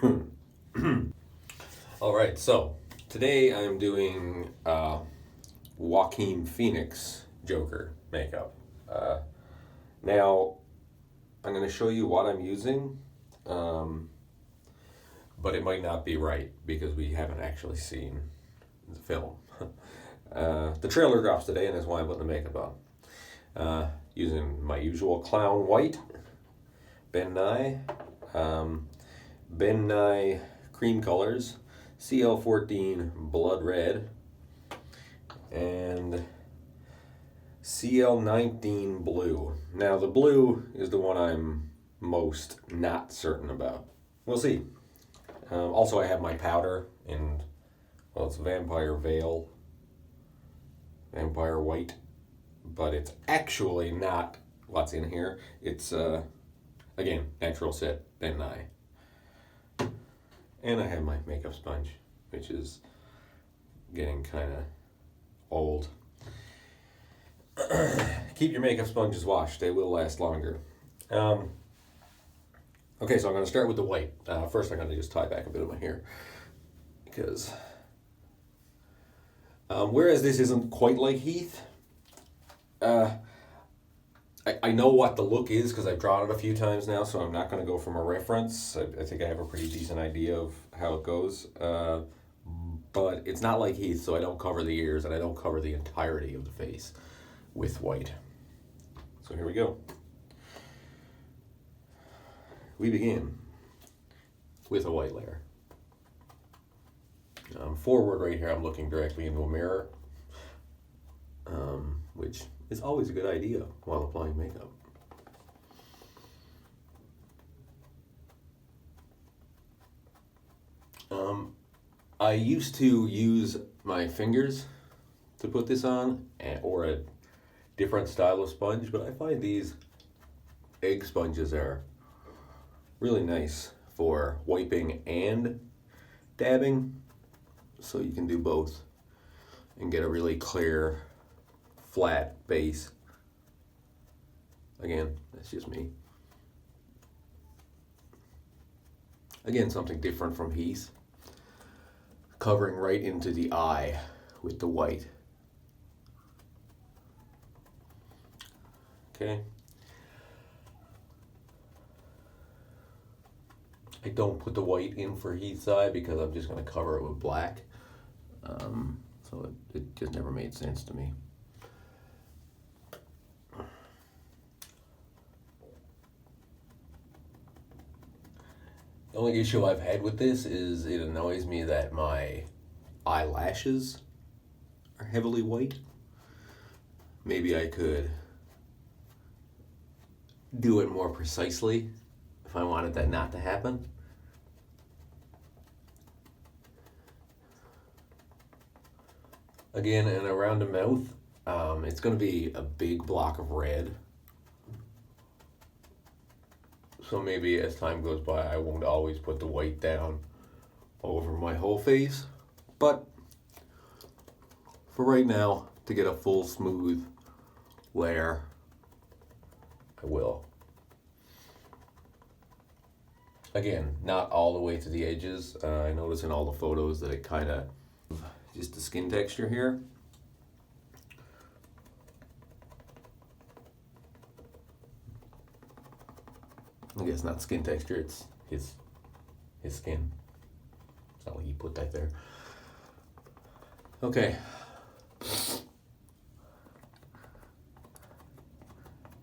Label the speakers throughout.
Speaker 1: All right, so today I'm doing Joaquin Phoenix Joker makeup. Now, I'm going to show you what I'm using, but it might not be right because we haven't actually seen the film. The trailer drops today, and that's why I'm putting the makeup on. Using my usual clown white, Nye Creme Colors, CL14 Blood Red, and CL19 Blue. Now the blue is the one I'm most not certain about. We'll see. Also I have my powder in, well, it's Vampire Veil, Vampire White, but it's actually not what's in here. It's, again, natural set, Nye. And I have my makeup sponge, which is getting kind of old. Keep your makeup sponges washed. They will last longer. Okay, so I'm going to start with the white. First, I'm going to just tie back a bit of my hair. Because, whereas this isn't quite like Heath, I know what the look is because I've drawn it a few times now, so I'm not going to go from a reference. I think I have a pretty decent idea of how it goes. But it's not like Heath, so I don't cover the ears and I don't cover the entirety of the face with white. So here we go. We begin with a white layer. Forward right here, I'm looking directly into a mirror, which is always a good idea while applying makeup. I used to use my fingers to put this on, or a different style of sponge, but I find these egg sponges are really nice for wiping and dabbing, so you can do both and get a really clear, flat base. Again, that's just me. Again, something different from Heath. Covering right into the eye with the white. Okay. I don't put the white in for Heath's eye because I'm just going to cover it with black. So it just never made sense to me. The only issue I've had with this is it annoys me that my eyelashes are heavily white. Maybe I could do it more precisely if I wanted that not to happen. Again, and around the mouth, it's going to be a big block of red. So maybe as time goes by, I won't always put the white down over my whole face. But for right now, to get a full smooth layer, I will. Again, not all the way to the edges. I notice in all the photos that it kind of, just the skin texture here. I guess not skin texture, it's his skin. It's not like he put that there. Okay.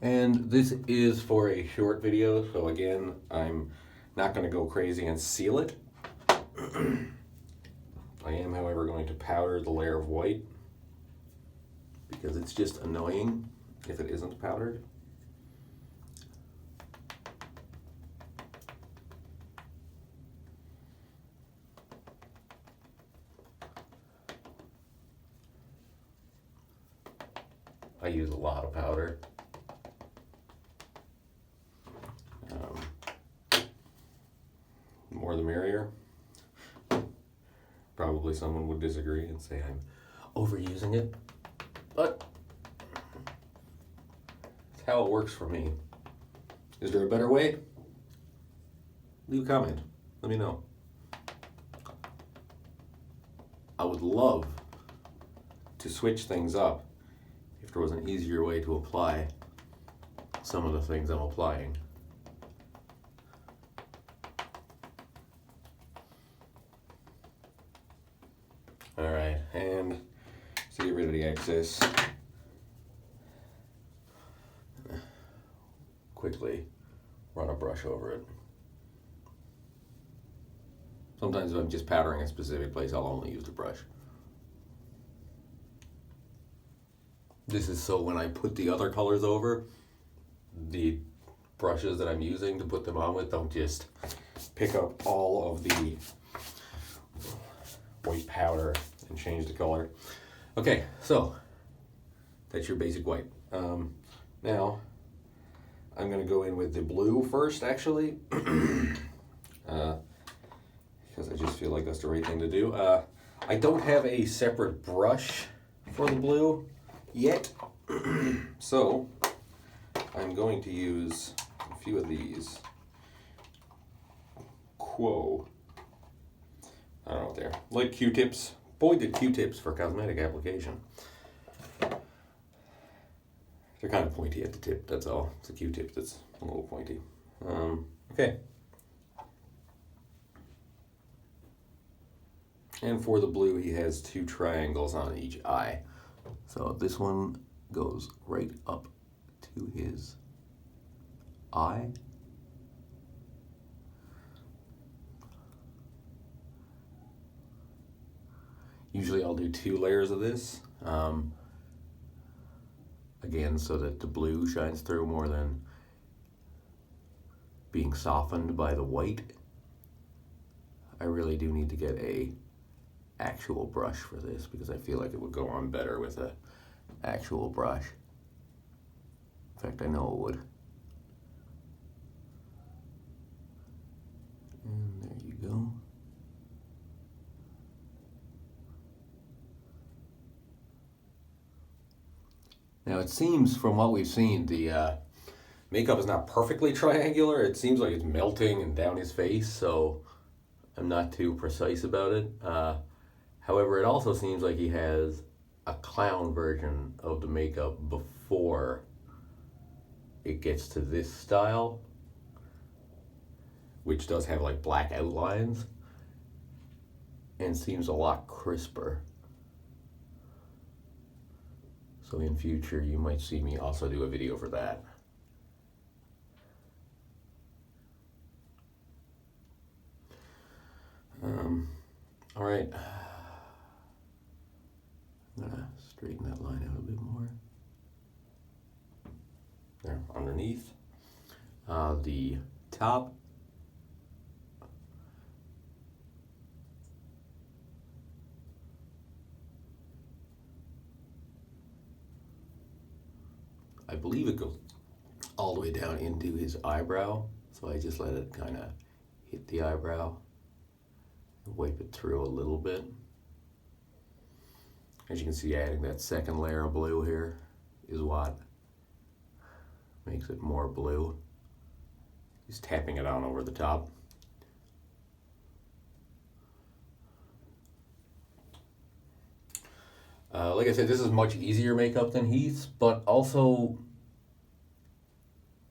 Speaker 1: And this is for a short video, so again, I'm not going to go crazy and seal it. I am, however, going to powder the layer of white because it's just annoying if it isn't powdered. I use a lot of powder. More the merrier. Probably someone would disagree and say I'm overusing it, but it's how it works for me. Is there a better way? Leave a comment. Let me know. I would love to switch things up if there was an easier way to apply some of the things I'm applying. All right, and to get rid of the excess, quickly run a brush over it. Sometimes if I'm just powdering a specific place, I'll only use the brush. This is so when I put the other colors over, the brushes that I'm using to put them on with don't just pick up all of the white powder and change the color. Okay, so that's your basic white. Now I'm gonna go in with the blue first, actually, because I just feel like that's the right thing to do. I don't have a separate brush for the blue yet, so I'm going to use a few of these Quo. I don't know what they're like, Q-tips, pointed Q-tips for cosmetic application. They're kind of pointy at the tip, that's all. It's a Q-tip that's a little pointy. Okay. And for the blue, he has 2 triangles on each eye. So this one goes right up to his eye. Usually I'll do 2 layers of this. Again, so that the blue shines through more than being softened by the white. I really do need to get a actual brush for this because I feel like it would go on better with a actual brush. In fact, I know it would. And there you go. Now it seems from what we've seen, the makeup is not perfectly triangular. It seems like it's melting and down his face, so I'm not too precise about it. However, it also seems like he has a clown version of the makeup before it gets to this style, which does have like black outlines and seems a lot crisper. So in future, you might see me also do a video for that. All right. I'm gonna straighten that line out a bit more. There, underneath. The top. I believe it goes all the way down into his eyebrow, so I just let it kind of hit the eyebrow and wipe it through a little bit. As you can see, adding that second layer of blue here is what makes it more blue. Just tapping it on over the top. Like I said, this is much easier makeup than Heath's, but also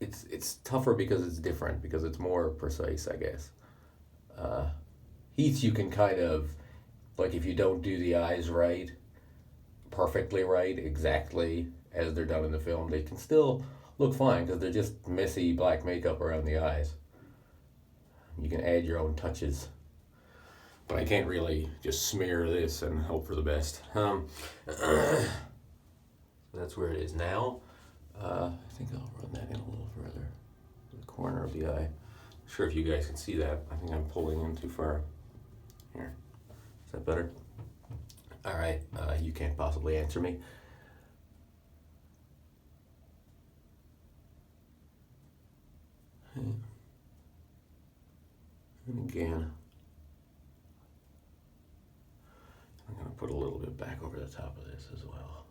Speaker 1: it's tougher because it's different, because it's more precise, I guess. Heath's, you can kind of, like if you don't do the eyes right, perfectly right, exactly as they're done in the film, they can still look fine because they're just messy black makeup around the eyes. You can add your own touches. But I can't really just smear this and hope for the best. So that's where it is now. I think I'll run that in a little further. The corner of the eye. Not sure if you guys can see that. I think I'm pulling in too far. Here. Is that better? All right. You can't possibly answer me. And again, I'm going to put a little bit back over the top of this as well.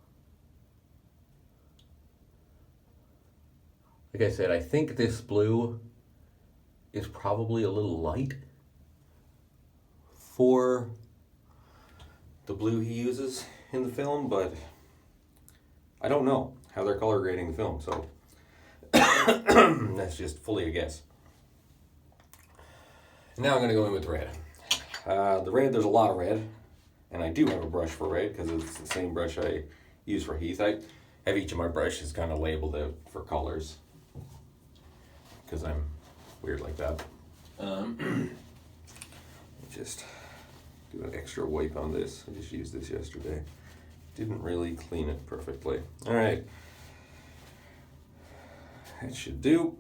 Speaker 1: Like I said, I think this blue is probably a little light for the blue he uses in the film, but I don't know how they're color grading the film, so that's just fully a guess. Now I'm going to go in with red. The red, there's a lot of red, and I do have a brush for red because it's the same brush I use for Heath. I have each of my brushes kind of labeled out for colors because I'm weird like that. Just do an extra wipe on this. I just used this yesterday. Didn't really clean it perfectly. All right. That should do.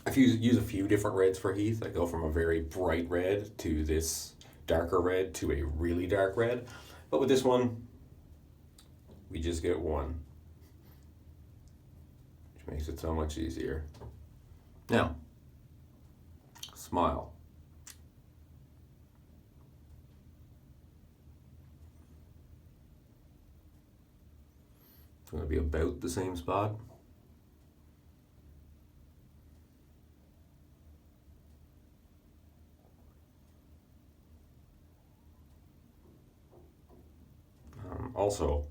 Speaker 1: I've used a few different reds for Heath. I go from a very bright red to this darker red to a really dark red. But with this one, we just get one, which makes it so much easier. Now, smile. It's going to be about the same spot. Also,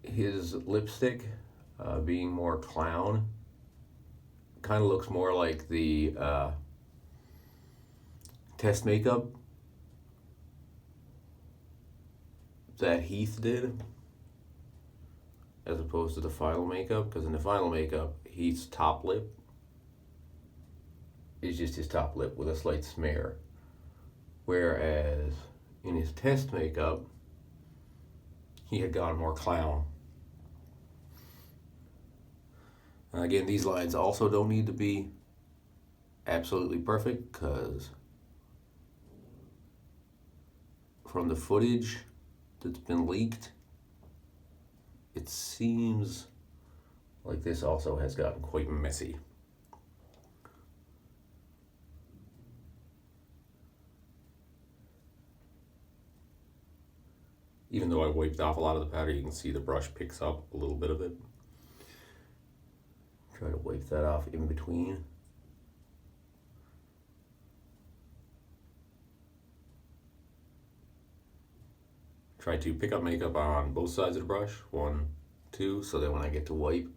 Speaker 1: his lipstick being more clown kind of looks more like the test makeup that Heath did as opposed to the final makeup, because in the final makeup Heath's top lip is just his top lip with a slight smear, whereas in his test makeup he had gone more clown. Again, these lines also don't need to be absolutely perfect, because from the footage that's been leaked, it seems like this also has gotten quite messy. Even though I wiped off a lot of the powder, you can see the brush picks up a little bit of it. Try to wipe that off in between. Try to pick up makeup on both sides of the brush, 1, 2, so that when I get to wipe,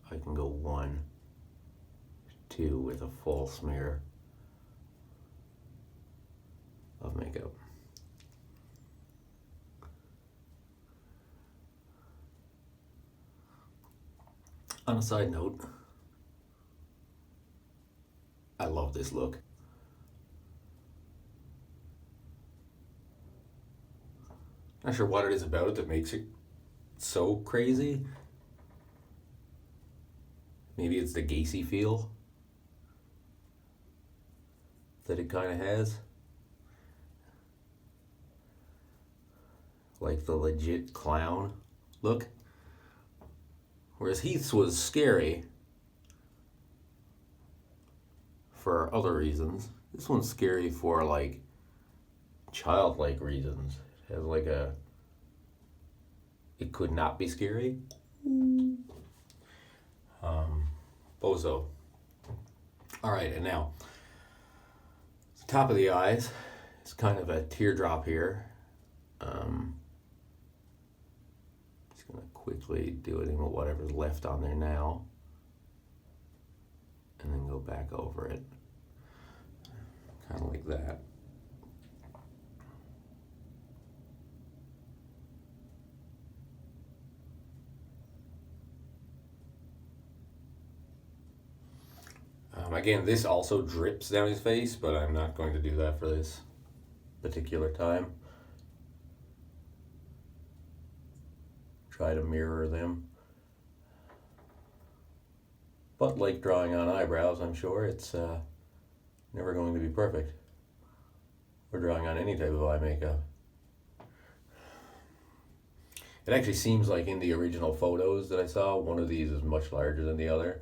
Speaker 1: I can go 1, 2 with a full smear of makeup. On a side note, I love this look. Not sure what it is about it that makes it so crazy. Maybe it's the Gacy feel that it kind of has. Like the legit clown look. Whereas Heath's was scary for other reasons. This one's scary for like childlike reasons. It has like a, it could not be scary. Bozo. Alright, and now the top of the eyes is kind of a teardrop here. Just gonna quickly do it in whatever's left on there now, and then go back over it, kind of like that. Again, this also drips down his face, but I'm not going to do that for this particular time. Try to mirror them. But like drawing on eyebrows, I'm sure it's never going to be perfect. Or drawing on any type of eye makeup. It actually seems like in the original photos that I saw, one of these is much larger than the other.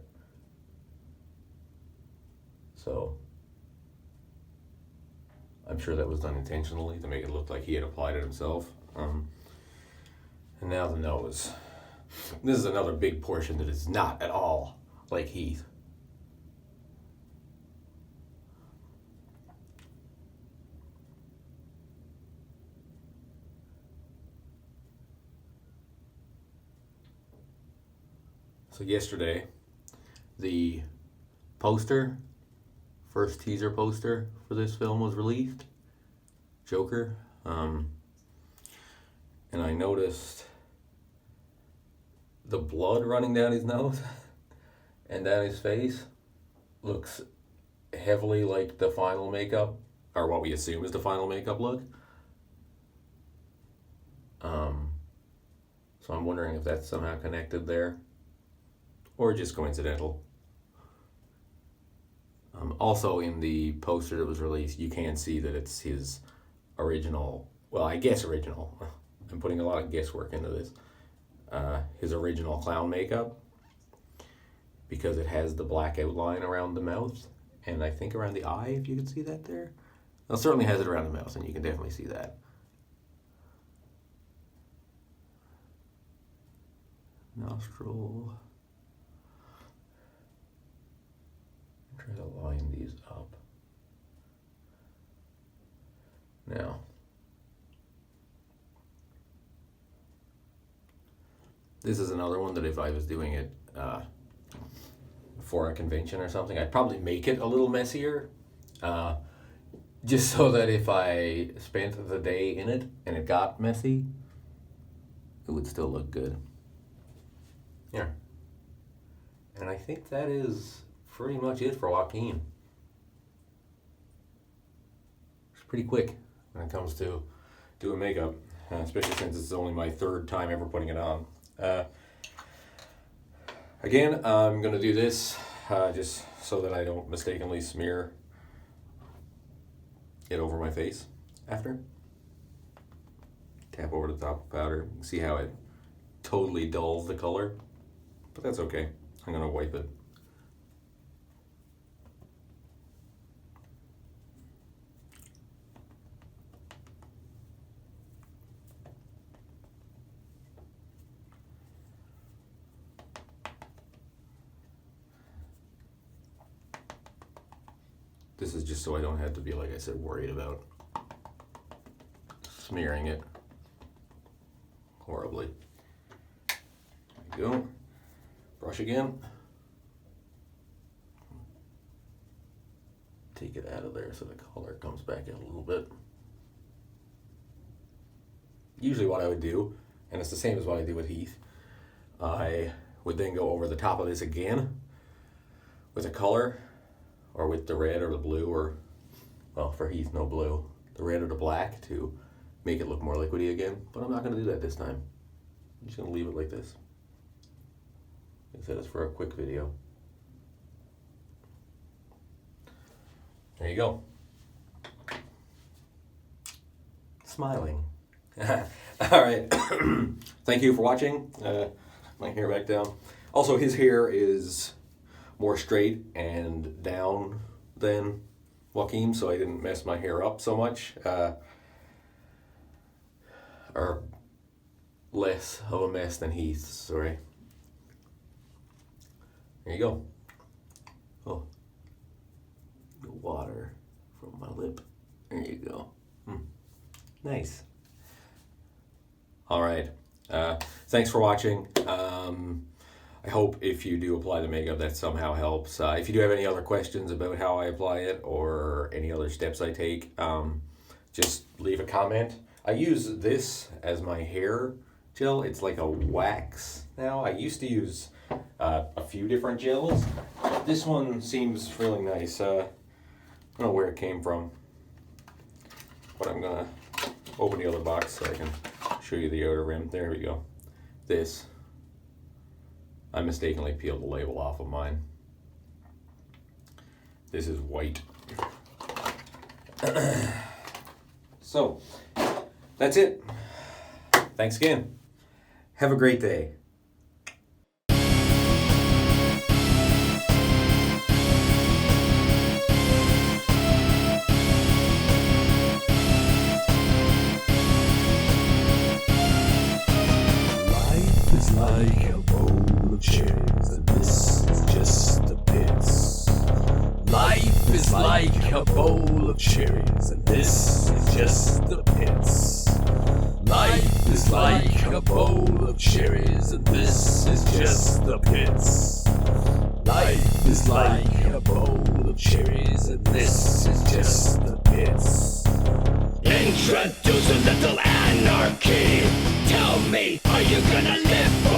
Speaker 1: So I'm sure that was done intentionally to make it look like he had applied it himself. And now the nose. This is another big portion that is not at all like Heath. So yesterday, the poster, first teaser poster for this film was released, Joker, and I noticed the blood running down his nose and down his face looks heavily like the final makeup, or what we assume is the final makeup look. So I'm wondering if that's somehow connected there, or just coincidental. Also in the poster that was released, you can see that it's his original, well, I guess original. I'm putting a lot of guesswork into this. His original clown makeup, because it has the black outline around the mouth, and I think around the eye, if you can see that there. Well, it certainly has it around the mouth, and you can definitely see that. Nostril. Try to line these up. Now, this is another one that if I was doing it for a convention or something, I'd probably make it a little messier, just so that if I spent the day in it and it got messy, it would still look good. Yeah. And I think that is pretty much it for Joaquin. It's pretty quick when it comes to doing makeup, especially since it's only my third time ever putting it on. Again, I'm going to do this just so that I don't mistakenly smear it over my face after. Tap over the top of powder. See how it totally dulls the color? But that's okay. I'm going to wipe it. This is just so I don't have to be, like I said, worried about smearing it horribly. There you go. Brush again. Take it out of there so the color comes back out a little bit. Usually what I would do, and it's the same as what I do with Heath, I would then go over the top of this again with a color, or with the red or the blue, or, well, for Heath, no blue, the red or the black to make it look more liquidy again. But I'm not going to do that this time. I'm just going to leave it like this. I said it's for a quick video. There you go. Smiling. All right. Thank you for watching. My hair back down. Also, his hair is more straight and down than Joaquin, so I didn't mess my hair up so much. Or less of a mess than Heath's, sorry. There you go. Oh, the water from my lip. There you go. Nice. All right. Thanks for watching. I hope if you do apply the makeup that somehow helps. If you do have any other questions about how I apply it or any other steps I take, just leave a comment. I use this as my hair gel. It's like a wax now. I used to use a few different gels. This one seems really nice. I don't know where it came from, but I'm gonna open the other box so I can show you the outer rim. There we go. This, I mistakenly peeled the label off of mine. This is white. So, that's it. Thanks again. Have a great day.
Speaker 2: Life is like a bowl of cherries, and this is just is like a bowl of cherries, and this is just the pits. Life is like a bowl of cherries, and this is just the pits. Life is like a bowl of cherries, and this is just the pits.
Speaker 3: Introduce a little anarchy. Tell me, are you gonna live